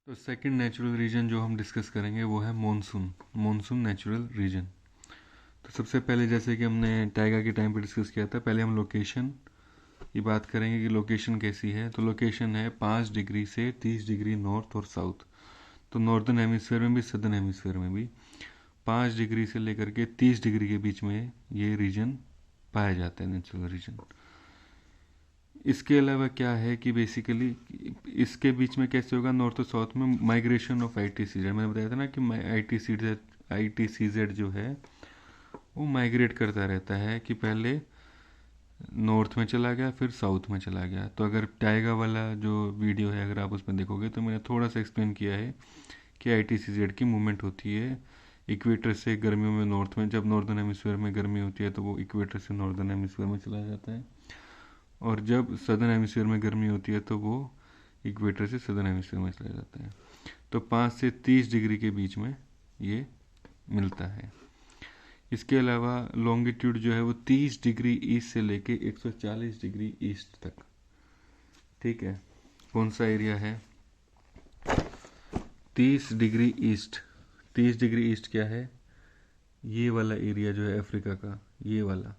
तो second natural reason जो हम डिस्कस करेंगे वो है मानसून नेचुरल रीजन। तो सबसे पहले जैसे कि हमने टाइगा के टाइम पे डिस्कस किया था, पहले हम लोकेशन की बात करेंगे कि लोकेशन कैसी है। तो लोकेशन है 5 डिग्री से 30 डिग्री नॉर्थ और साउथ। तो नॉर्दर्न हेमिस्फेयर में भी सदर्न हेमिस्फेयर में भी 5 डिग्री से लेकर के 30 डिग्री के बीच में ये रीजन पाया जाता है, नेचुरल रीजन। इसके अलावा क्या है कि बेसिकली इसके बीच में कैसे होगा, नॉर्थ और साउथ में माइग्रेशन ऑफ ITCZ। मैंने बताया था ना कि ITCZ जो है वो माइग्रेट करता रहता है कि पहले नॉर्थ में चला गया फिर साउथ में चला गया। तो अगर टाइगा वाला जो वीडियो है अगर आप उसमें देखोगे तो मैंने थोड़ा सा एक्सप्लेन किया है कि ITCZ की मूवमेंट होती है इक्वेटर से गर्मियों में नॉर्थ में। जब नॉर्दर्न हेमिस्फीयर में गर्मी होती है तो वो इक्वेटर से नॉर्दर्न हेमिस्फीयर में चला जाता है, और जब सदर्न हेमिस्फीयर में गर्मी होती है तो वो इक्वेटर से सदर्न हेमिस्फीयर में चला जाता है। तो 5 से 30 डिग्री के बीच में ये मिलता है। इसके अलावा लॉन्गिट्यूड जो है वो 30 डिग्री ईस्ट से लेके 140 डिग्री ईस्ट तक। ठीक है, कौन सा एरिया है? 30 डिग्री ईस्ट। 30 डिग्री ईस्ट क्या है? ये वाला एरिया जो है अफ्रीका का, ये वाला,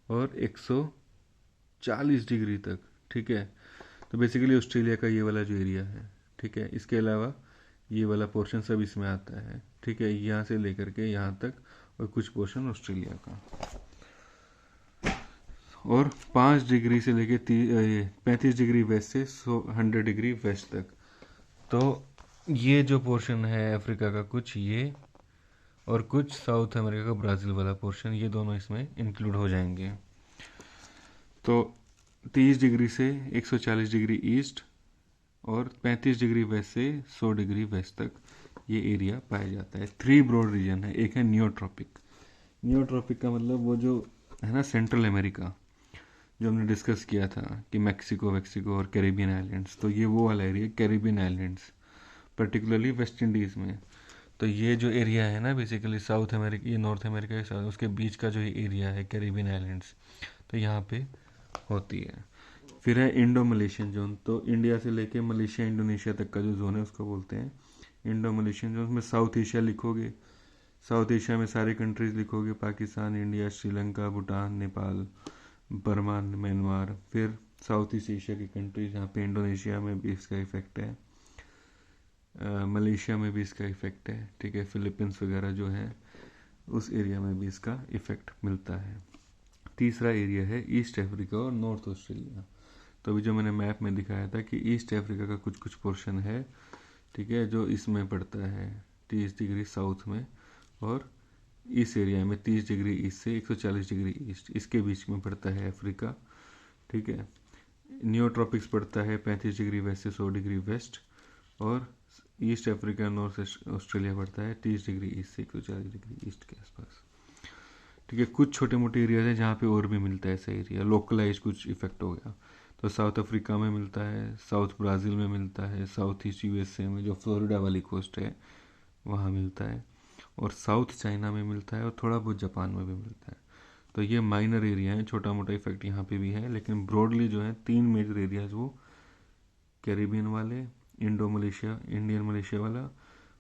और 140 डिग्री तक। ठीक है, तो बेसिकली ऑस्ट्रेलिया का ये वाला जो एरिया है। ठीक है, इसके अलावा ये वाला पोर्शन सब इसमें आता है। ठीक है, यहाँ से लेकर के यहाँ तक, और कुछ पोर्शन ऑस्ट्रेलिया का। और 5 डिग्री से लेके 35 डिग्री वेस्ट से 100 डिग्री वेस्ट तक। तो ये जो पोर्शन है अफ्रीका का कुछ, ये और कुछ साउथ अमेरिका का ब्राज़ील वाला पोर्शन, ये दोनों इसमें इंक्लूड हो जाएंगे। तो 30 डिग्री से 140 डिग्री ईस्ट और 35 डिग्री वेस्ट से 100 डिग्री वेस्ट तक ये एरिया पाया जाता है। 3 ब्रॉड रीजन है। एक है नियोट्रॉपिक। नियोट्रॉपिक का मतलब वो जो है ना सेंट्रल अमेरिका, जो हमने डिस्कस किया था कि मैक्सिको और कैरिबियन आइलैंड्स, तो ये वो वाला area Caribbean islands, particularly West Indies में। तो ये जो एरिया है ना बेसिकली साउथ अमेरिका, ये नॉर्थ अमेरिका के साथ उसके बीच का जो एरिया है कैरिबियन आइलैंड्स, तो यहाँ पे होती है। फिर है इंडो मलेशियन जोन। तो इंडिया से लेके मलेशिया इंडोनेशिया तक का जो जोन है उसको बोलते हैं इंडो मलेशियन जोन। उसमें साउथ एशिया लिखोगे, साउथ एशिया में सारे कंट्रीज लिखोगे, Pakistan, India, Sri Lanka, Bhutan, Nepal, Burma, Myanmar. फिर साउथ ईस्ट एशिया की कंट्रीज, यहाँ पे इंडोनेशिया में भी इसका इफेक्ट है, मलेशिया में भी इसका इफेक्ट है। ठीक है, फिलीपींस वगैरह जो है उस एरिया में भी इसका इफेक्ट मिलता है। तीसरा एरिया है ईस्ट अफ्रीका और नॉर्थ ऑस्ट्रेलिया। तो अभी जो मैंने मैप में दिखाया था कि ईस्ट अफ्रीका का कुछ कुछ पोर्शन है, ठीक है, जो इसमें पड़ता है 30 डिग्री साउथ में, और इस एरिया में 30 डिग्री ईस्ट से 140 डिग्री ईस्ट, इसके बीच में पड़ता है अफ्रीका। ठीक है, नियोट्रॉपिक्स पड़ता है 35 डिग्री वेस्ट से 100 डिग्री वेस्ट, और ईस्ट अफ्रीका नॉर्थ ऑस्ट्रेलिया पड़ता है 30 डिग्री ईस्ट से 140 डिग्री ईस्ट के आसपास। ठीक है, कुछ छोटे मोटे एरियाज हैं जहाँ पे और भी मिलता है ऐसा एरिया, लोकलाइज कुछ इफेक्ट हो गया। तो साउथ अफ्रीका में मिलता है, साउथ ब्राज़ील में मिलता है, साउथ ईस्ट USA में जो फ्लोरिडा वाली कोस्ट है वहाँ मिलता है, और साउथ चाइना में मिलता है, और थोड़ा बहुत जापान में भी मिलता है। तो ये माइनर एरिया है, छोटा मोटा इफेक्ट यहाँ पे भी है, लेकिन ब्रॉडली जो है 3 मेजर एरियाज वो कैरिबियन वाले, इंडियन मलेशिया वाला,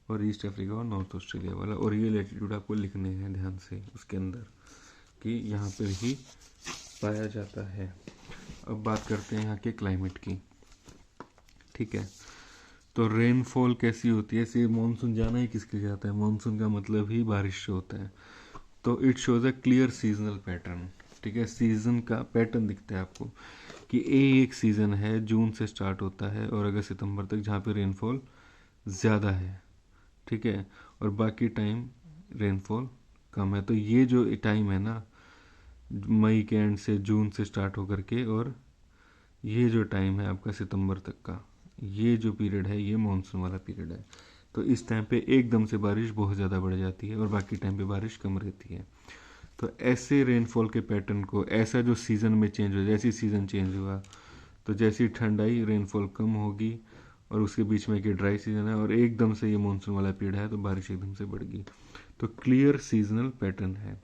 और ईस्ट अफ्रीका और नॉर्थ ऑस्ट्रेलिया वाला। और ये लैटिट्यूड आपको लिखने हैं ध्यान से उसके अंदर कि यहाँ पर ही पाया जाता है। अब बात करते हैं यहाँ के क्लाइमेट की। ठीक है, तो रेनफॉल कैसी होती है? से मानसून जाना ही किसके जाता है? मानसून का मतलब ही बारिश से होता है। तो it shows a clear seasonal pattern. ठीक है, सीजन का पैटर्न दिखता है आपको कि एक सीज़न है जून से स्टार्ट होता है और अगस्त सितंबर तक, जहाँ पे रेनफॉल ज़्यादा है। ठीक है, और बाकी टाइम रेनफॉल कम है। तो ये जो टाइम है ना, मई के एंड से जून से स्टार्ट होकर के, और ये जो टाइम है आपका सितंबर तक का, ये जो पीरियड है ये मानसून वाला पीरियड है। तो इस टाइम पे एकदम से बारिश बहुत ज़्यादा बढ़ जाती है और बाकी टाइम पे बारिश कम रहती है। तो ऐसे रेनफॉल के पैटर्न को, ऐसा जो सीज़न में चेंज हो, जैसे सीज़न चेंज हुआ तो जैसी ठंड आई रेनफॉल कम होगी, और उसके बीच में एक ड्राई सीजन है और एकदम से ये मानसून वाला पीरियड है तो बारिश एकदम से बढ़ गई। तो क्लियर सीजनल पैटर्न है।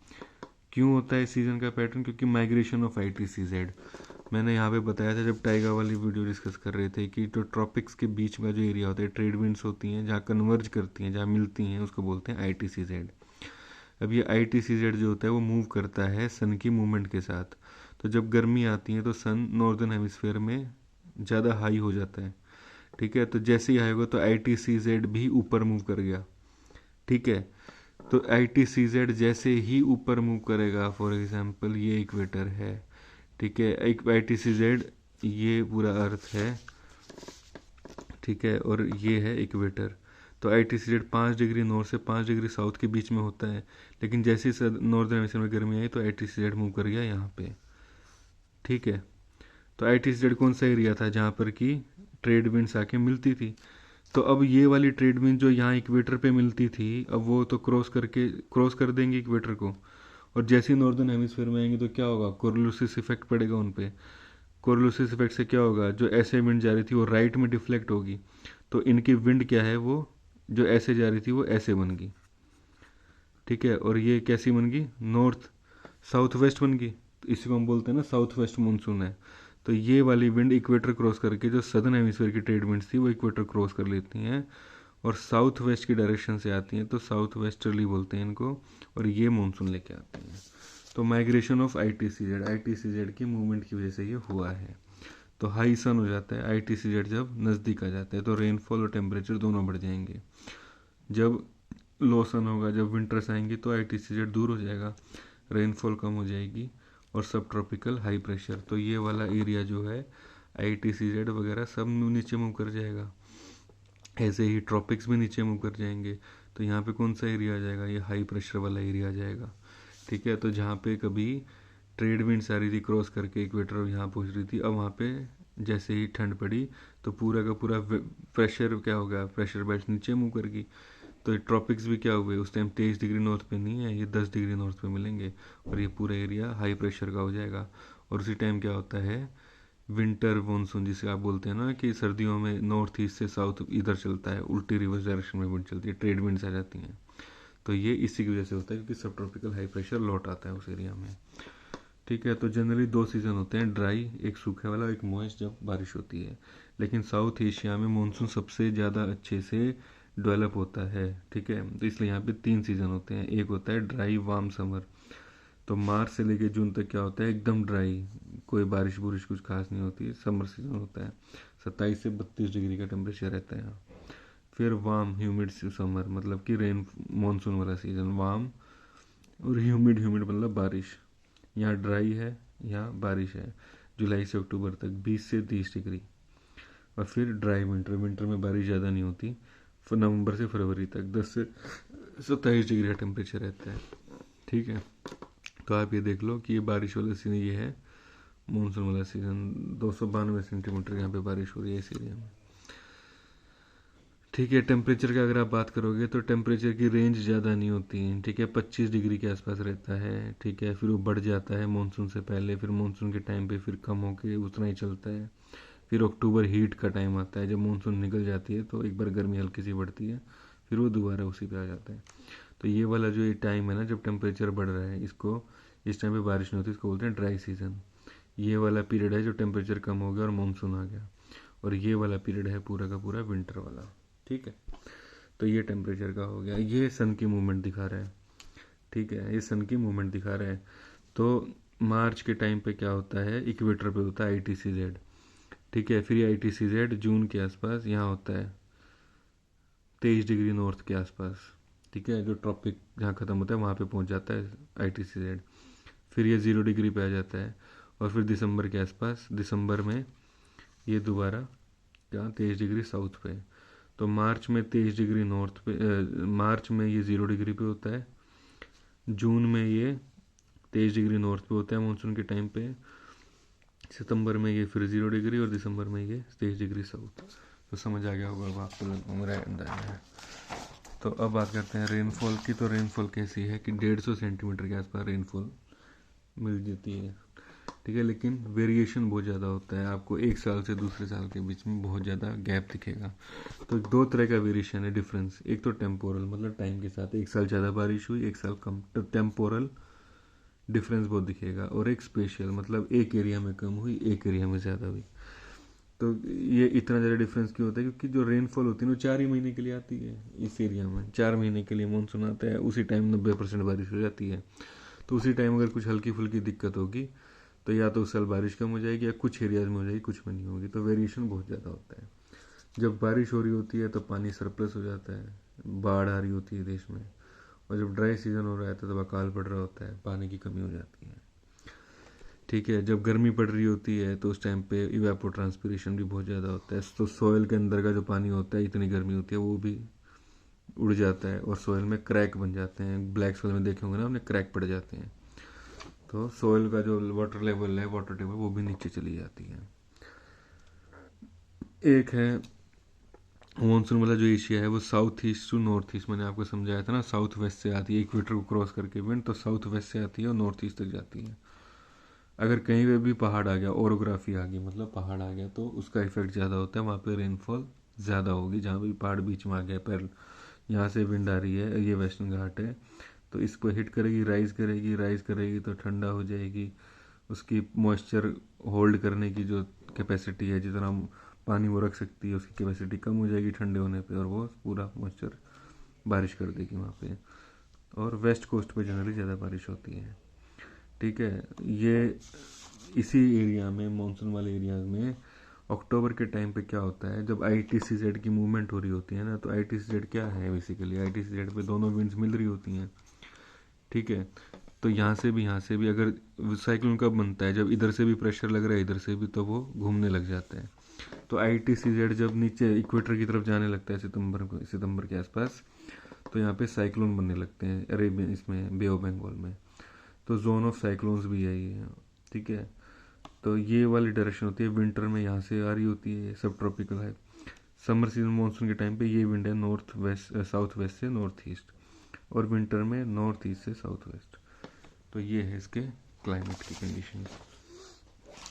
क्यों होता है सीजन का पैटर्न? क्योंकि माइग्रेशन ऑफ ITCZ, मैंने यहाँ पे बताया था जब टाइगा वाली वीडियो डिस्कस कर रहे थे कि जो ट्रॉपिक्स के बीच में जो एरिया होता है, ट्रेड विंड्स होती हैं जहाँ कन्वर्ज करती हैं, जहाँ मिलती हैं, उसको बोलते हैं ITCZ। अब ये ITCZ जो होता है वो मूव करता है सन की मूवमेंट के साथ। तो जब गर्मी आती है तो सन नॉर्दर्न हेमिस्फेयर में ज़्यादा हाई हो जाता है, ठीक है। तो जैसे ही हाई होगा तो ITCZ भी ऊपर मूव कर गया, ठीक है। तो ITCZ जैसे ही ऊपर मूव करेगा, फॉर एग्जांपल ये इक्वेटर है, ठीक है, एक ITCZ ये पूरा अर्थ है, ठीक है, और ये है इक्वेटर। तो ITCZ 5 डिग्री नॉर्थ से 5 डिग्री साउथ के बीच में होता है, लेकिन जैसे ही नॉर्दर्न हेमिस्फीयर में गर्मी आई तो ITCZ मूव कर गया यहाँ पे, ठीक है। तो ITCZ कौन सा एरिया था जहाँ पर कि ट्रेड विंड्स आके मिलती थी। तो अब ये वाली ट्रेड विंड जो यहाँ इक्वेटर पे मिलती थी, अब वो तो क्रॉस कर देंगे इक्वेटर को, और जैसे ही नॉर्दर्न हेमिस्फीयर में आएंगे तो क्या होगा, कोरियोलिस इफेक्ट पड़ेगा उन पे। कोरियोलिस इफेक्ट से क्या होगा, जो ऐसे विंड जा रही थी वो राइट में डिफ्लेक्ट होगी, तो इनकी विंड क्या है, वो जो ऐसे जा रही थी वो ऐसे बन गई, ठीक है। और ये कैसी बन गई, नॉर्थ साउथ वेस्ट बन गई। तो इसी को हम बोलते हैं ना साउथ वेस्ट मानसून है। तो ये वाली विंड इक्वेटर क्रॉस करके, जो सदर्न हेमिस्फीयर की ट्रेड विंड्स थी वो इक्वेटर क्रॉस कर लेती हैं और साउथ वेस्ट की डायरेक्शन से आती हैं, तो साउथ वेस्टर्ली बोलते हैं इनको, और ये मानसून लेके आती हैं। तो माइग्रेशन ऑफ ITCZ की मूवमेंट की वजह से ये हुआ है। तो हाई सन हो जाता है ITCZ जब नज़दीक आ जाता है, तो रेनफॉल और टेम्परेचर दोनों बढ़ जाएंगे। जब लो सन होगा, जब विंटर्स आएंगी, तो ITCZ दूर हो जाएगा, रेनफॉल कम हो जाएगी, और सब ट्रॉपिकल हाई प्रेशर, तो ये वाला एरिया जो है ITCZ वगैरह सब नीचे मूव कर जाएगा। ऐसे ही ट्रॉपिक्स भी नीचे मूव कर जाएंगे। तो यहाँ पे कौन सा एरिया आ जाएगा, ये हाई प्रेशर वाला एरिया आ जाएगा, ठीक है। तो जहाँ पे कभी ट्रेड विंड्स आ रही थी क्रॉस करके इक्वेटर यहाँ पहुँच रही थी, अब वहाँ पे जैसे ही ठंड पड़ी तो पूरा का पूरा प्रेशर क्या होगा, प्रेशर बेल्ट नीचे मूव कर गई। तो ट्रॉपिक्स भी क्या हुए, उस टाइम 23 डिग्री नॉर्थ पे नहीं है, ये 10 डिग्री नॉर्थ पे मिलेंगे, और ये पूरा एरिया हाई प्रेशर का हो जाएगा। और उसी टाइम क्या होता है, विंटर मानसून जिसे आप बोलते हैं ना, कि सर्दियों में नॉर्थ ईस्ट से साउथ इधर चलता है, उल्टी रिवर्स डायरेक्शन में विंड चलती है, ट्रेड विंड्स आ जाती हैं। तो ये इसी की वजह से होता है क्योंकि सब ट्रॉपिकल हाई प्रेशर लौट आता है उस एरिया में, ठीक है। तो जनरली 2 सीज़न होते हैं, ड्राई एक सूखे वाला, एक मॉइस्ट जब बारिश होती है। लेकिन साउथ एशिया में मानसून सबसे ज़्यादा अच्छे से डेवलप होता है, ठीक है। तो इसलिए यहाँ पे 3 सीज़न होते हैं। एक होता है ड्राई वार्म समर, तो मार्च से लेके जून तक क्या होता है, एकदम ड्राई, कोई बारिश बुरिश कुछ खास नहीं होती, समर सीजन होता है, 27 से 32 डिग्री का टेम्परेचर रहता है यहाँ। फिर वार्म ह्यूमिड समर, मतलब कि रेन मानसून वाला सीजन, वार्म और ह्यूमिड मतलब बारिश। यहाँ ड्राई है, यहाँ बारिश है, जुलाई से अक्टूबर तक 20 से 30 डिग्री। और फिर ड्राई विंटर में बारिश ज़्यादा नहीं होती, नवंबर से फरवरी तक 10 से 27 डिग्री का टेम्परेचर रहता है, ठीक है। तो आप ये देख लो कि ये बारिश वाला सीजन ये है, मानसून वाला सीजन 292 सेंटीमीटर यहाँ पे बारिश हो रही है इस एरिया में, ठीक है। टेम्परेचर का अगर आप बात करोगे तो टेम्परेचर की रेंज ज़्यादा नहीं होती है, ठीक है, 25 डिग्री के आसपास रहता है, ठीक है। फिर वो बढ़ जाता है मानसून से पहले, फिर मानसून के टाइम पे फिर कम होके उतना ही चलता है। फिर अक्टूबर हीट का टाइम आता है, जब मानसून निकल जाती है तो एक बार गर्मी हल्की सी बढ़ती है, फिर वो दोबारा उसी पे आ जाता है। तो ये वाला जो ये टाइम है ना जब टेम्परेचर बढ़ रहा है, इसको इस टाइम पे बारिश नहीं होती, इसको बोलते हैं ड्राई सीजन। ये वाला पीरियड है जो टेम्परेचर कम हो गया और मानसून आ गया, और ये वाला पीरियड है पूरा का पूरा विंटर वाला, ठीक है। तो ये टेम्परेचर का हो गया, ये सन की मूवमेंट दिखा रहा है, ठीक है, ये सन की मूवमेंट दिखा रहा है। तो मार्च के टाइम पे क्या होता है, इक्वेटर पे होता है ITCZ, ठीक है। फिर ये ITCZ जून के आसपास यहाँ होता है 23 डिग्री नॉर्थ के आसपास, ठीक है, जो ट्रॉपिक जहाँ ख़त्म होता है वहाँ पे पहुँच जाता है ITCZ। फिर ये 0 डिग्री पे आ जाता है, और फिर दिसंबर के आसपास, दिसंबर में ये दोबारा क्या 23 डिग्री साउथ पे। तो मार्च में 23 डिग्री नॉर्थ पे, मार्च में ये 0 डिग्री पे होता है, जून में ये 23 डिग्री नॉर्थ पे होता है मानसून के टाइम पे, सितंबर में ये फिर 0 डिग्री, और दिसंबर में ये 23 डिग्री साउथ। तो समझ आ गया होगा अब आपको मेरा अंदाजा है। तो अब बात करते हैं रेनफॉल की। तो रेनफॉल कैसी है कि 150 सेंटीमीटर के आसपास रेनफॉल मिल जाती है, ठीक है। लेकिन वेरिएशन बहुत ज़्यादा होता है, आपको एक साल से दूसरे साल के बीच में बहुत ज़्यादा गैप दिखेगा। तो 2 तरह का वेरिएशन है, डिफरेंस। एक तो टेम्पोरल, मतलब टाइम के साथ, एक साल ज़्यादा बारिश हुई, एक साल कम, तो टेम्पोरल डिफरेंस बहुत दिखेगा। और एक स्पेशल मतलब एक एरिया में कम हुई, एक एरिया में ज़्यादा हुई। तो ये इतना ज़्यादा डिफरेंस क्यों होता है? क्योंकि जो रेनफॉल होती है वो 4 ही महीने के लिए आती है इस एरिया में। 4 महीने के लिए मानसून आता है, उसी टाइम 90% बारिश हो जाती है। तो उसी टाइम अगर कुछ हल्की फुल्की दिक्कत होगी तो या तो उस साल बारिश कम हो जाएगी, या कुछ एरियाज में हो जाएगी, कुछ में नहीं होगी। तो वेरिएशन बहुत ज़्यादा होता है। जब बारिश हो रही होती है तो पानी सरप्लस हो जाता है, बाढ़ आ रही होती है देश में। और जब ड्राई सीजन हो रहा है तो तब अकाल पड़ रहा होता है, पानी की कमी हो जाती है। ठीक है, जब गर्मी पड़ रही होती है तो उस टाइम पे इवेपो ट्रांसपिरेशन भी बहुत ज़्यादा होता है। तो सॉइल के अंदर का जो पानी होता है, इतनी गर्मी होती है, वो भी उड़ जाता है और सॉइल में क्रैक बन जाते हैं। ब्लैक सॉइल में देखे होंगे ना आपने, क्रैक पड़ जाते हैं। तो सॉइल का जो वाटर लेवल है, वाटर टेबल, वो भी नीचे चली जाती है। एक है मानसून वाला जो एशिया है वो south east to north east, मैंने आपको समझाया था ना, साउथ वेस्ट से आती है इक्वेटर को क्रॉस करके विंड, तो साउथ वेस्ट से आती है और नॉर्थ ईस्ट तक जाती है। अगर कहीं पे भी पहाड़ आ गया, ओरोग्राफी आ गई, मतलब पहाड़ आ गया, तो उसका इफेक्ट ज़्यादा होता है, वहाँ पे रेनफॉल ज़्यादा होगी। जहाँ भी पहाड़ बीच में आ गया, पर यहाँ से विंड आ रही है, ये वेस्टर्न घाट है, तो इस पर हिट करेगी, राइज करेगी तो ठंडा हो जाएगी। उसकी मॉइस्चर होल्ड करने की जो कैपेसिटी है, जितना पानी वो रख सकती है, उसकी कैपेसिटी कम हो जाएगी ठंडे होने पे, और वो पूरा मॉइस्चर बारिश कर देगी वहाँ पे। और वेस्ट कोस्ट पे जनरली ज़्यादा बारिश होती है। ठीक है, ये इसी एरिया में, मानसून वाले एरिया में अक्टूबर के टाइम पे क्या होता है, जब ITCZ की मूवमेंट हो रही होती है ना, तो ITCZ क्या है बेसिकली, ITCZ पे दोनों विंड्स मिल रही होती हैं। ठीक है, तो यहाँ से भी अगर साइक्लोन कब बनता है, जब इधर से भी प्रेशर लग रहा है, इधर से भी, तो वो घूमने लग जाता है। तो ITCZ जब नीचे इक्वेटर की तरफ जाने लगता है सितंबर के आसपास, तो यहाँ पे साइक्लोन बनने लगते हैं अरेबियन, इसमें बे ऑफ बंगाल में। तो जोन ऑफ साइक्लोन्स भी है ये। ठीक है, तो ये वाली डायरेक्शन होती है। विंटर में यहाँ से आ रही होती है, सब ट्रॉपिकल है। समर सीजन मानसून के टाइम पे ये विंड है नॉर्थ वेस्ट, साउथ वेस्ट से नॉर्थ ईस्ट, और विंटर में नॉर्थ ईस्ट से साउथ वेस्ट। तो ये है इसके क्लाइमेट की कंडीशन।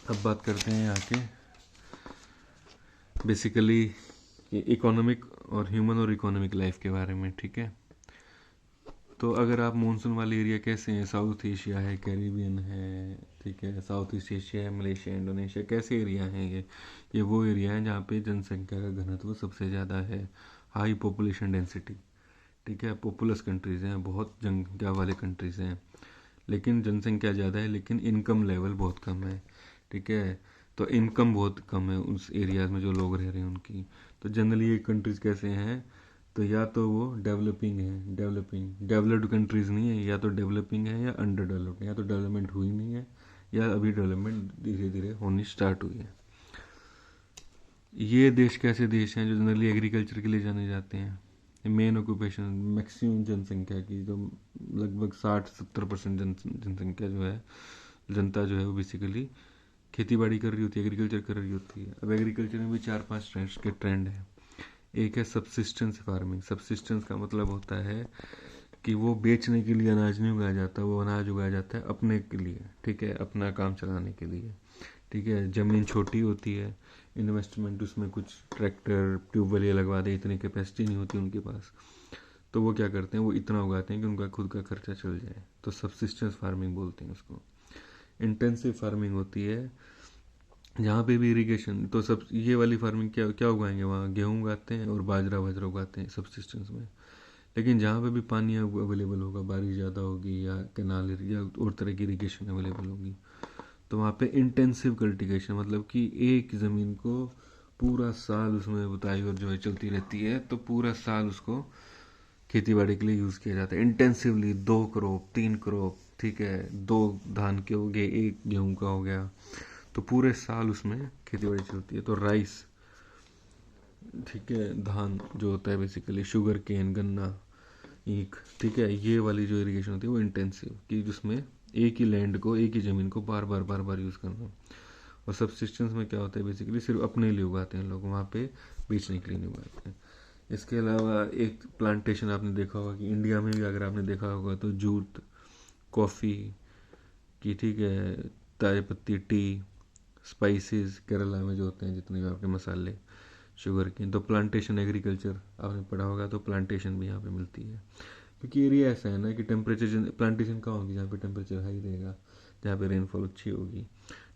अब बात करते हैं यहाँ के बेसिकली इकोनॉमिक और ह्यूमन और इकोनॉमिक लाइफ के बारे में। ठीक है, तो अगर आप मानसून वाले एरिया कैसे हैं, साउथ एशिया है, कैरिबियन है, ठीक है, साउथ ईस्ट एशिया है, मलेशिया, इंडोनेशिया, कैसे एरिया हैं ये वो एरिया है जहाँ पे जनसंख्या का घनत्व सबसे ज़्यादा है, हाई पॉपुलेशन डेंसिटी। ठीक है, पॉपुलस कंट्रीज़ हैं, बहुत जनसंख्या वाले कंट्रीज़ हैं, लेकिन जनसंख्या ज़्यादा है, लेकिन इनकम लेवल बहुत कम है। ठीक है, तो इनकम बहुत कम है उस एरियाज में जो लोग रह रहे हैं उनकी। तो जनरली ये कंट्रीज़ कैसे हैं, तो या तो वो डेवलपिंग है, डेवलप्ड कंट्रीज़ नहीं है, या तो डेवलपिंग है या अंडर डेवलप्ड है, या तो डेवलपमेंट हुई नहीं है या अभी डेवलपमेंट धीरे धीरे होनी स्टार्ट हुई है। ये देश कैसे देश हैं जो जनरली एग्रीकल्चर के लिए जाने जाते हैं। मेन ऑक्यूपेशन, मैक्सिमम जनसंख्या की जो लगभग 60-70% जनसंख्या जो है, जनता जो है, वो बेसिकली खेती बाड़ी कर रही होती है, एग्रीकल्चर कर रही होती है। अब एग्रीकल्चर में भी 4-5 ट्रेंड्स के ट्रेंड है। एक है सब्सिस्टेंस फार्मिंग। सब्सिस्टेंस का मतलब होता है कि वो बेचने के लिए अनाज नहीं उगाया जाता, वो अनाज उगाया जाता है अपने के लिए। ठीक है, अपना काम चलाने के लिए। ठीक है, ज़मीन छोटी होती है, इन्वेस्टमेंट उसमें कुछ ट्रैक्टर ट्यूबवेल ये लगवा दे, इतनी कैपेसिटी नहीं होती उनके पास, तो वो क्या करते हैं, वो इतना उगाते हैं कि उनका खुद का खर्चा चल जाए। तो सब्सिस्टेंस फार्मिंग बोलते हैं उसको। इंटेंसिव फार्मिंग होती है जहाँ पे भी इरिगेशन, तो सब ये वाली फार्मिंग क्या क्या उगाएंगे, वहाँ गेहूँ उगाते हैं और बाजरा बाजरा उगाते हैं सब्सिस्टेंस में। लेकिन जहाँ पे भी पानी अवेलेबल होगा, बारिश ज़्यादा होगी या कैनाल या और तरह की इरिगेशन अवेलेबल होगी, तो वहाँ पे इंटेंसिव कल्टीवेशन, मतलब कि एक ज़मीन को पूरा साल उसमें बुताई और जो है चलती रहती है, तो पूरा साल उसको खेती बाड़ी के लिए यूज़ किया जाता है इंटेंसिवली। 2 क्रॉप 3 क्रॉप, ठीक है, 2 धान के हो गए, 1 गेहूँ का हो गया, तो पूरे साल उसमें खेती बाड़ी चलती है। तो राइस, ठीक है, धान जो होता है बेसिकली, शुगर केन, गन्ना, ईख, ठीक है, ये वाली जो इरिगेशन होती है वो इंटेंसिव, कि जिसमें एक ही लैंड को, एक ही ज़मीन को बार बार यूज़ करना। और सब्सिस्टेंस में क्या होता है बेसिकली, सिर्फ अपने लिए उगाते हैं लोग, वहाँ पे बेचने के लिए नहीं उगाते हैं। इसके अलावा एक प्लांटेशन आपने देखा होगा कि इंडिया में भी अगर आपने देखा होगा तो जूट, कॉफ़ी की, ठीक है, ताज पत्ती, टी, स्पाइसेस केरला में जो होते हैं जितने भी आपके मसाले, शुगर की, तो प्लांटेशन एग्रीकल्चर आपने पढ़ा होगा, तो प्लांटेशन भी यहाँ पे मिलती है। क्योंकि एरिया ऐसा है ना कि टेम्परेचर, प्लांटेशन कहाँ होगी जहाँ पे टेम्परेचर हाई रहेगा, जहाँ पे रेनफॉल अच्छी होगी,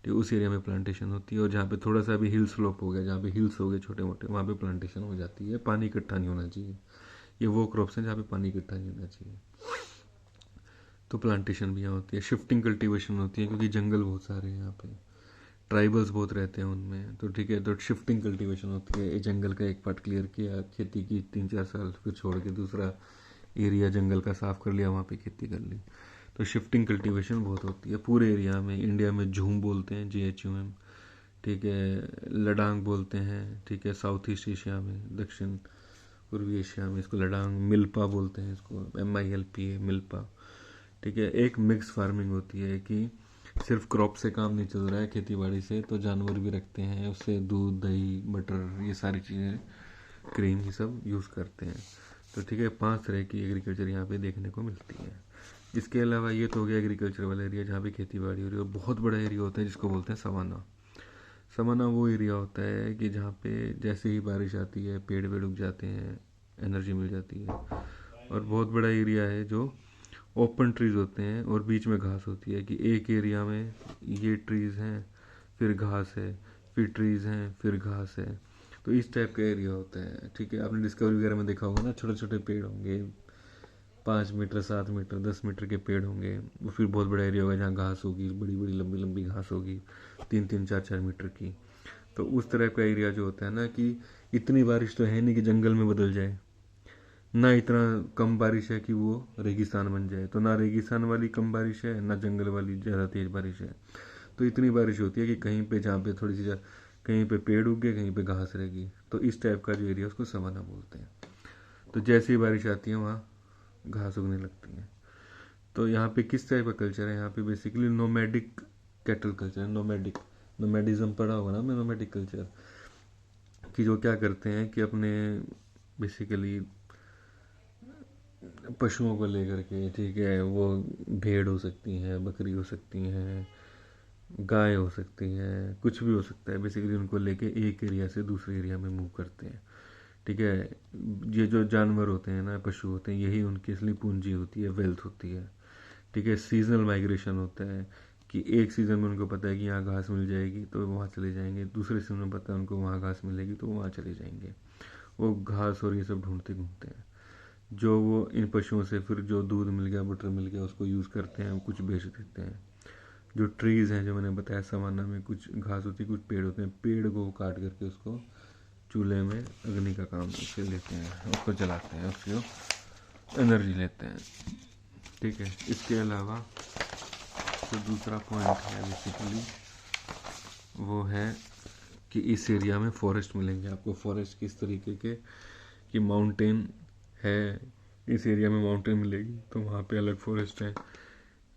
तो उस एरिया में प्लांटेशन होती है। और जहाँ पे थोड़ा सा भी हिल स्लोप हो गया, जहाँ पे हिल्स हो गए छोटे मोटे, वहाँ पे प्लांटेशन हो जाती है। पानी इकट्ठा नहीं होना चाहिए, ये वो क्रॉप्स हैं जहाँ पे पानी इकट्ठा नहीं होना चाहिए, तो प्लांटेशन भी यहाँ होती है। शिफ्टिंग कल्टीवेशन होती है क्योंकि जंगल बहुत सारे हैं यहाँ पे, ट्राइबल्स बहुत रहते हैं उनमें, तो ठीक है, तो शिफ्टिंग कल्टीवेशन होती है। जंगल का एक पार्ट क्लियर किया, खेती की 3-4 साल, फिर छोड़ के दूसरा एरिया जंगल का साफ कर लिया, वहाँ पे खेती कर ली। तो शिफ्टिंग कल्टीवेशन बहुत होती है पूरे एरिया में। इंडिया में झूम बोलते हैं, JHUM, ठीक है, लडांग बोलते हैं, ठीक है, साउथ ईस्ट एशिया में, दक्षिण पूर्वी एशिया में इसको लडांग, मिल्पा बोलते हैं इसको, MILPA, मिल्पा, ठीक है। एक मिक्स फार्मिंग होती है कि सिर्फ क्रॉप से काम नहीं चल रहा है, खेती बाड़ी से तो जानवर भी रखते हैं, उससे दूध, दही, बटर, ये सारी चीज़ें, क्रीम, ये सब यूज़ करते हैं। तो ठीक है, 5 तरह की एग्रीकल्चर यहाँ पे देखने को मिलती है। इसके अलावा ये तो हो गया एग्रीकल्चर वाला एरिया जहाँ पे खेती बाड़ी हो रही है। और बहुत बड़ा एरिया होता है जिसको बोलते हैं सवाना। सवाना वो एरिया होता है कि जहाँ पे जैसे ही बारिश आती है पेड़ वेड़ उग जाते हैं, एनर्जी मिल जाती है। और बहुत बड़ा एरिया है जो ओपन ट्रीज होते हैं और बीच में घास होती है, कि एक एरिया में ये ट्रीज हैं, फिर घास है, फिर ट्रीज हैं, फिर घास है। तो इस टाइप का एरिया होता है, ठीक है। आपने डिस्कवरी वगैरह में देखा होगा ना, छोटे छोटे पेड़ होंगे, 5 मीटर, 7 मीटर, 10 मीटर के पेड़ होंगे। वो फिर बहुत बड़ा एरिया होगा जहाँ घास होगी, बड़ी बड़ी लंबी लंबी घास होगी, 3-3, 4-4 मीटर की। तो उस तरह का एरिया जो होता है ना, कि इतनी बारिश तो है नहीं कि जंगल में बदल जाए, ना इतना कम बारिश है कि वो रेगिस्तान बन जाए, तो ना रेगिस्तान वाली कम बारिश है, ना जंगल वाली ज़्यादा तेज़ बारिश है। तो इतनी बारिश होती है कि कहीं पे, जहाँ पे थोड़ी सी, कहीं पे पेड़ उग गए, कहीं पे घास रहेगी। तो इस टाइप का जो एरिया उसको सवाना बोलते हैं। तो जैसे ही बारिश आती है वहाँ घास उगने लगती है। तो यहाँ पे किस टाइप का कल्चर है, यहाँ पे बेसिकली नोमैडिक कैटल कल्चर है। नोमैडिज्म पढ़ा होगा ना, मैं नोमैडिक कल्चर, कि जो क्या करते हैं कि अपने बेसिकली पशुओं को लेकर के, ठीक है, वो भेड़ हो सकती हैं, बकरी हो सकती हैं, गाय हो सकती है, कुछ भी हो सकता है, बेसिकली उनको लेके एक एरिया से दूसरे एरिया में मूव करते हैं, ठीक है। ये जो जानवर होते हैं ना, पशु होते हैं, यही उनकी असली पूंजी होती है, वेल्थ होती है, ठीक है। सीजनल माइग्रेशन होता है कि एक सीज़न में उनको पता है कि यहाँ घास मिल जाएगी तो वहाँ चले जाएंगे, दूसरे सीज़न में पता है उनको वहाँ घास मिलेगी तो वहाँ चले जाएंगे। वो घास और ये सब ढूंढते घूमते हैं। जो वो इन पशुओं से फिर जो दूध मिल गया, बटर मिल गया, उसको यूज़ करते हैं, कुछ बेच देते हैं। जो ट्रीज़ हैं, जो मैंने बताया सवाना में, कुछ घास होती है, कुछ पेड़ होते हैं, पेड़ को काट करके उसको चूल्हे में अग्नि का काम उससे लेते हैं, उसको जलाते हैं, उसको एनर्जी लेते हैं, ठीक है। इसके अलावा जो दूसरा पॉइंट है बेसिकली वो है कि इस एरिया में फॉरेस्ट मिलेंगे आपको। फॉरेस्ट किस तरीके के, कि माउंटेन है, इस एरिया में माउंटेन मिलेगी तो वहाँ पे अलग फॉरेस्ट है।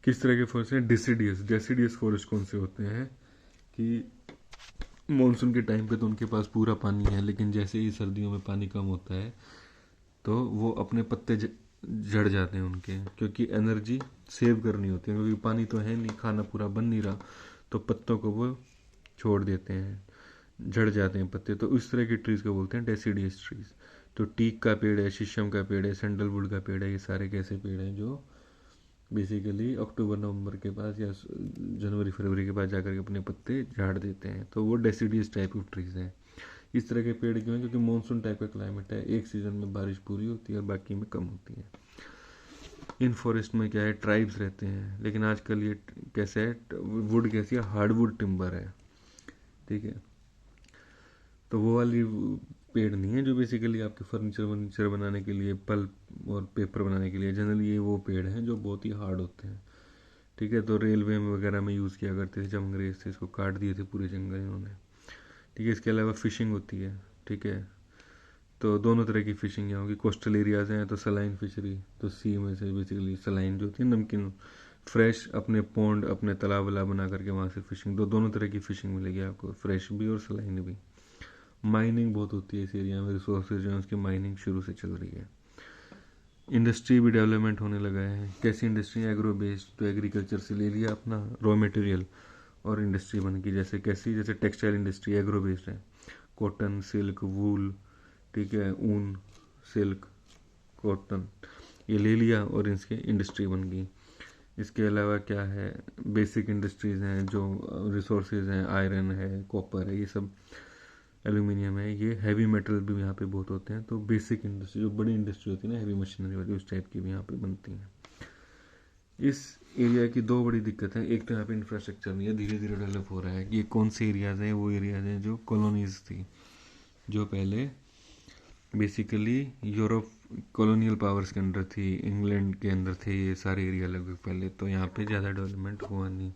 किस तरह के फॉरेस्ट हैं? डेसिडियस फॉरेस्ट कौन से होते हैं कि मानसून के टाइम पे तो उनके पास पूरा पानी है, लेकिन जैसे ही सर्दियों में पानी कम होता है तो वो अपने पत्ते झड़ जाते हैं उनके, क्योंकि एनर्जी सेव करनी होती है, क्योंकि पानी तो है नहीं, खाना पूरा बन नहीं रहा, तो पत्तों को वो छोड़ देते हैं, झड़ जाते हैं पत्ते। तो इस तरह की ट्रीज को बोलते हैं डेसिडियस ट्रीज। तो टीक का पेड़ है, शीशम का पेड़ है, सैंडलवुड का पेड़ है, ये सारे कैसे पेड़ हैं जो बेसिकली अक्टूबर नवंबर के पास या जनवरी फरवरी के बाद जाकर के अपने पत्ते झाड़ देते हैं, तो वो डेसिडियस टाइप ऑफ ट्रीज हैं। इस तरह के पेड़ क्यों हैं? क्योंकि मानसून टाइप का क्लाइमेट है, एक सीजन में बारिश पूरी होती है और बाकी में कम होती है। इन फॉरेस्ट में क्या है, ट्राइब्स रहते हैं, लेकिन आजकल ये कैसे है, वुड कैसी है, हार्डवुड टिम्बर है, ठीक है। तो वो वाली पेड़ नहीं है जो बेसिकली आपके फर्नीचर बनाने के लिए, पल्प और पेपर बनाने के लिए, जनरली ये वो पेड़ हैं जो बहुत ही हार्ड होते हैं, ठीक है। तो रेलवे में वगैरह में यूज़ किया करते थे जब अंग्रेज थे, इसको काट दिए थे पूरे जंगल इन्होंने, ठीक है। इसके अलावा फिशिंग होती है, ठीक है। तो दोनों तरह की फिशिंग यहाँ होगी। कोस्टल एरियाज हैं तो सलाइन फिशरी, तो सी में से बेसिकली सलाइन जो होती है नमकीन, फ्रेश अपने पौंड, अपने तालाब वाला बना करके वहाँ से फिशिंग, तो दोनों तरह की फिशिंग मिलेगी आपको, फ्रेश भी और सलाइन भी। माइनिंग बहुत होती है इस एरिया में, रिसोर्सेज जो है उसकी माइनिंग शुरू से चल रही है। इंडस्ट्री भी डेवलपमेंट होने लगा है। कैसी इंडस्ट्री? एग्रो बेस्ड, तो एग्रीकल्चर से ले लिया अपना रॉ मटेरियल और इंडस्ट्री बन गई। जैसे कैसी? जैसे टेक्सटाइल इंडस्ट्री एग्रो बेस्ड है, कॉटन, सिल्क, वूल, ठीक है, ऊन, सिल्क, कॉटन, ये ले लिया और इसके इंडस्ट्री बन गई। इसके अलावा क्या है, बेसिक इंडस्ट्रीज़ हैं, जो रिसोर्सेज हैं, आयरन है, कॉपर है, ये सब, एल्यूमिनियम है, ये हैवी मेटल भी यहाँ पे बहुत होते हैं। तो बेसिक इंडस्ट्री, जो बड़ी इंडस्ट्री होती है ना हैवी मशीनरी वाली, उस टाइप की भी यहाँ पे बनती हैं। इस एरिया की दो बड़ी दिक्कत है, एक तो यहाँ पे इंफ्रास्ट्रक्चर नहीं है, धीरे धीरे डेवलप हो रहा है। ये कौन से एरियाज़ हैं, वो एरियाज़ हैं जो कॉलोनीज थी, जो पहले बेसिकली यूरोप कॉलोनियल पावर्स के अंडर थी, इंग्लैंड के अंदर थे ये सारे एरिया लगभग पहले। तो यहाँ पे ज़्यादा डेवलपमेंट हुआ नहीं,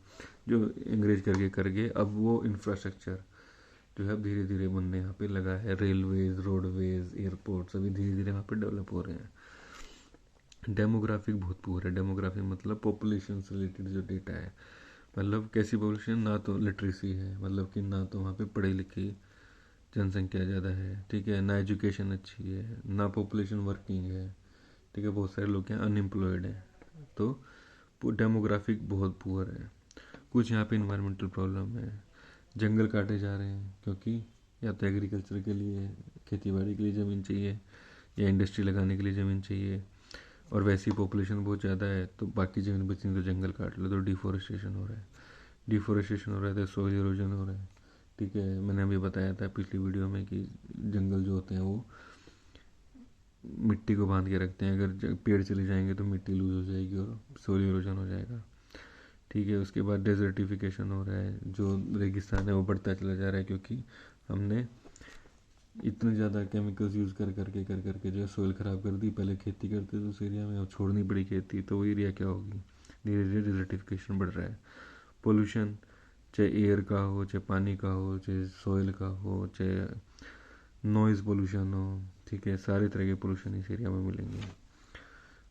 जो अंग्रेज कर गए। अब वो इंफ्रास्ट्रक्चर जो है धीरे धीरे बनने यहाँ पे लगा है, रेलवेज, रोडवेज, एयरपोर्ट सभी धीरे धीरे वहाँ पे डेवलप हो रहे हैं। डेमोग्राफिक बहुत पुअर है। डेमोग्राफी मतलब पॉपुलेशन से रिलेटेड जो डेटा है, मतलब कैसी पॉपुलेशन, ना तो लिटरेसी है, मतलब कि ना तो वहाँ पे पढ़ी लिखी जनसंख्या ज़्यादा है, ठीक है, ना एजुकेशन अच्छी है, ना पॉपुलेशन वर्किंग है, ठीक है, बहुत सारे लोग हैं अनएम्प्लॉयड हैं। तो डेमोग्राफिक बहुत पुअर है। कुछ यहाँ पे इन्वायरमेंटल प्रॉब्लम है, जंगल काटे जा रहे हैं, क्योंकि या तो एग्रीकल्चर के लिए, खेती बाड़ी के लिए ज़मीन चाहिए, या इंडस्ट्री लगाने के लिए ज़मीन चाहिए, और वैसी पॉपुलेशन बहुत ज़्यादा है तो बाकी ज़मीन बची नहीं तो जंगल काट लो, तो डिफॉरेस्टेशन हो रहा है। डिफॉरेस्टेशन हो रहा है तो सॉइल इरोजन हो रहा है, ठीक है। मैंने अभी बताया था पिछली वीडियो में कि जंगल जो होते हैं वो मिट्टी को बांध के रखते हैं, अगर पेड़ चले जाएंगे तो मिट्टी लूज हो जाएगी और सॉइल इरोजन हो जाएगा, ठीक है। उसके बाद डेजर्टिफिकेशन हो रहा है, जो रेगिस्तान है वो बढ़ता चला जा रहा है, क्योंकि हमने इतने ज़्यादा केमिकल्स यूज़ कर करके जो है सोइल ख़राब कर दी। पहले खेती करते थे उस एरिया में, अब छोड़नी पड़ी खेती, तो वो एरिया क्या होगी, धीरे धीरे डिजर्टिफिकेशन बढ़ रहा है। पोल्यूशन, चाहे एयर का हो, चाहे पानी का हो, चाहे सॉइल का हो, चाहे नॉइज़ पोल्यूशन हो, ठीक है, सारे तरह के पोल्यूशन इस एरिया में मिलेंगे।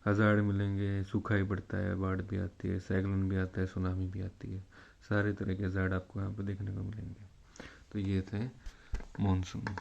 हज़ार्ड मिलेंगे, सूखा पड़ता है, बाढ़ भी आती है, साइक्लोन भी आता है, सुनामी भी आती है, सारे तरह के हज़ार्ड आपको यहाँ पर देखने को मिलेंगे। तो ये थे मानसून।